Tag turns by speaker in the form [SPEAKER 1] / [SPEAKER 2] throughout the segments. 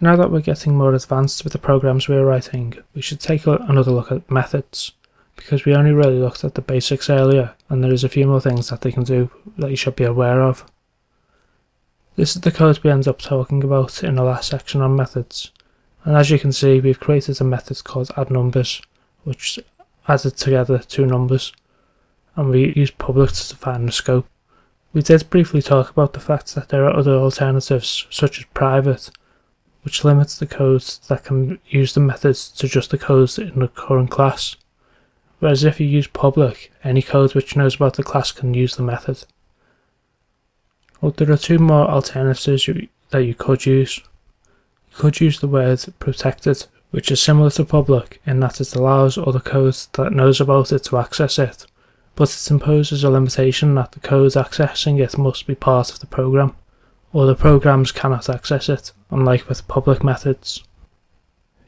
[SPEAKER 1] Now that we're getting more advanced with the programs we're writing, we should take another look at methods, because we only really looked at the basics earlier, and there is a few more things that they can do that you should be aware of. This is the code we ended up talking about in the last section on methods, and as you can see we've created a method called addNumbers, which added together two numbers, and we used public to define the scope. We did briefly talk about the fact that there are other alternatives, such as private, which limits the codes that can use the methods to just the codes in the current class, whereas if you use public, any code which knows about the class can use the method. Well, there are two more alternatives that you could use. You could use the word protected, which is similar to public in that it allows other codes that knows about it to access it, but it imposes a limitation that the code accessing it must be part of the program, or the programs cannot access it, unlike with public methods.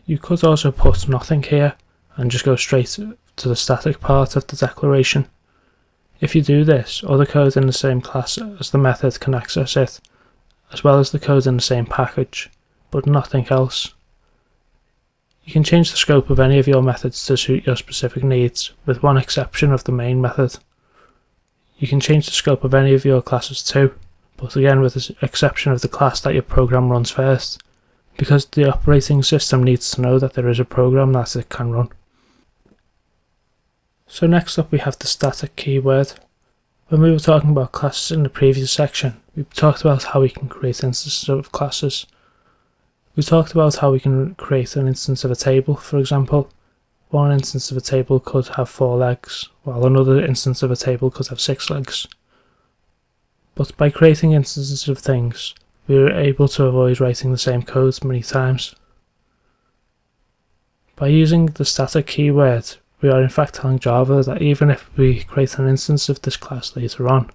[SPEAKER 1] You could also put nothing here and just go straight to the static part of the declaration. If you do this, other code in the same class as the method can access it, as well as the code in the same package, but nothing else. You can change the scope of any of your methods to suit your specific needs, with one exception of the main method. You can change the scope of any of your classes too, but again with the exception of the class that your program runs first, because the operating system needs to know that there is a program that it can run. So next up we have the static keyword. When we were talking about classes in the previous section, we talked about how we can create instances of classes. We talked about how we can create an instance of a table, for example. One instance of a table could have 4 legs, while another instance of a table could have 6 legs. But by creating instances of things, we are able to avoid writing the same code many times. By using the static keyword, we are in fact telling Java that even if we create an instance of this class later on,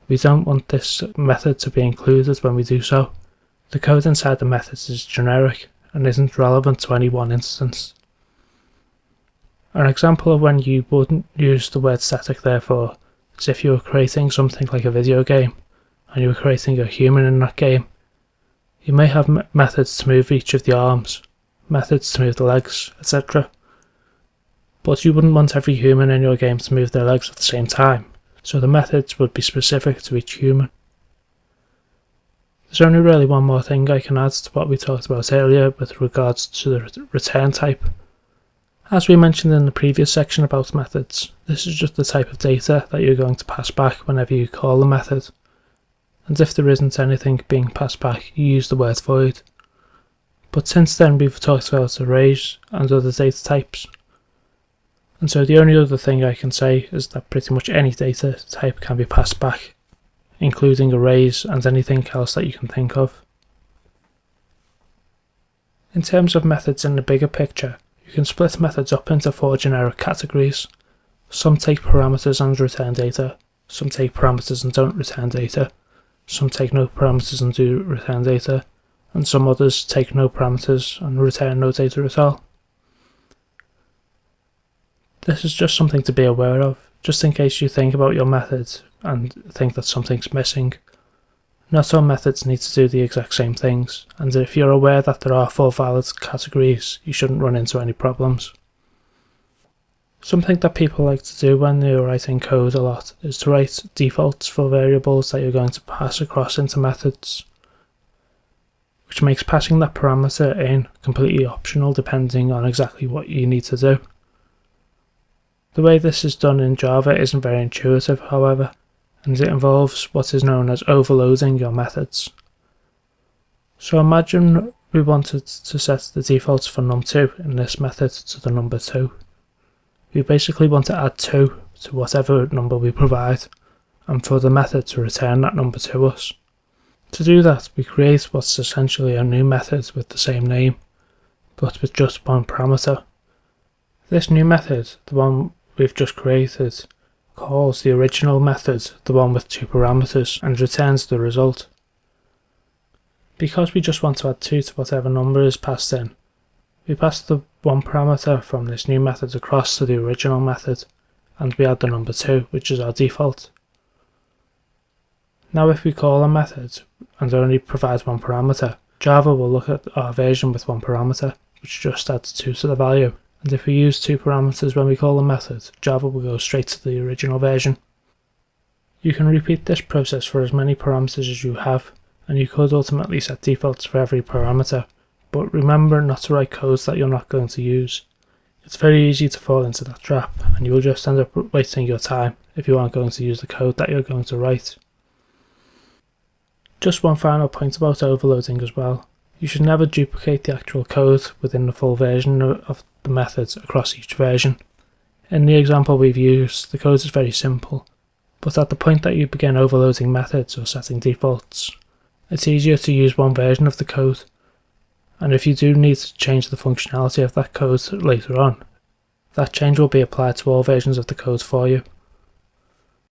[SPEAKER 1] we don't want this method to be included when we do so. The code inside the methods is generic and isn't relevant to any one instance. An example of when you wouldn't use the word static therefore is if you were creating something like a video game and you were creating a human in that game. You may have methods to move each of the arms, methods to move the legs, etc. But you wouldn't want every human in your game to move their legs at the same time, so the methods would be specific to each human. There's only really one more thing I can add to what we talked about earlier with regards to the return type. As we mentioned in the previous section about methods, this is just the type of data that you're going to pass back whenever you call the method. And if there isn't anything being passed back, you use the word void. But since then we've talked about arrays and other data types. And so the only other thing I can say is that pretty much any data type can be passed back, including arrays and anything else that you can think of. In terms of methods in the bigger picture, you can split methods up into 4 generic categories. Some take parameters and return data, some take parameters and don't return data, some take no parameters and do return data, and some others take no parameters and return no data at all. This is just something to be aware of, just in case you think about your methods and think that something's missing. Not all methods need to do the exact same things, and if you're aware that there are 4 valid categories, you shouldn't run into any problems. Something that people like to do when they're writing code a lot is to write defaults for variables that you're going to pass across into methods, which makes passing that parameter in completely optional depending on exactly what you need to do. The way this is done in Java isn't very intuitive, however, and it involves what is known as overloading your methods. So imagine we wanted to set the defaults for num2 in this method to the number 2. We basically want to add 2 to whatever number we provide, and for the method to return that number to us. To do that, we create what's essentially a new method with the same name, but with just one parameter. This new method, the one we've just created, calls the original method, the one with 2 parameters, and returns the result. Because we just want to add 2 to whatever number is passed in, we pass the 1 parameter from this new method across to the original method, and we add the number 2, which is our default. Now if we call a method and only provide 1 parameter, Java will look at our version with one parameter, which just adds 2 to the value, and if we use 2 parameters when we call a method, Java will go straight to the original version. You can repeat this process for as many parameters as you have, and you could ultimately set defaults for every parameter, but remember not to write codes that you're not going to use. It's very easy to fall into that trap, and you will just end up wasting your time if you aren't going to use the code that you're going to write. Just one final point about overloading as well. You should never duplicate the actual code within the full version of the methods across each version. In the example we've used, the code is very simple, but at the point that you begin overloading methods or setting defaults, it's easier to use one version of the code, and if you do need to change the functionality of that code later on, that change will be applied to all versions of the code for you.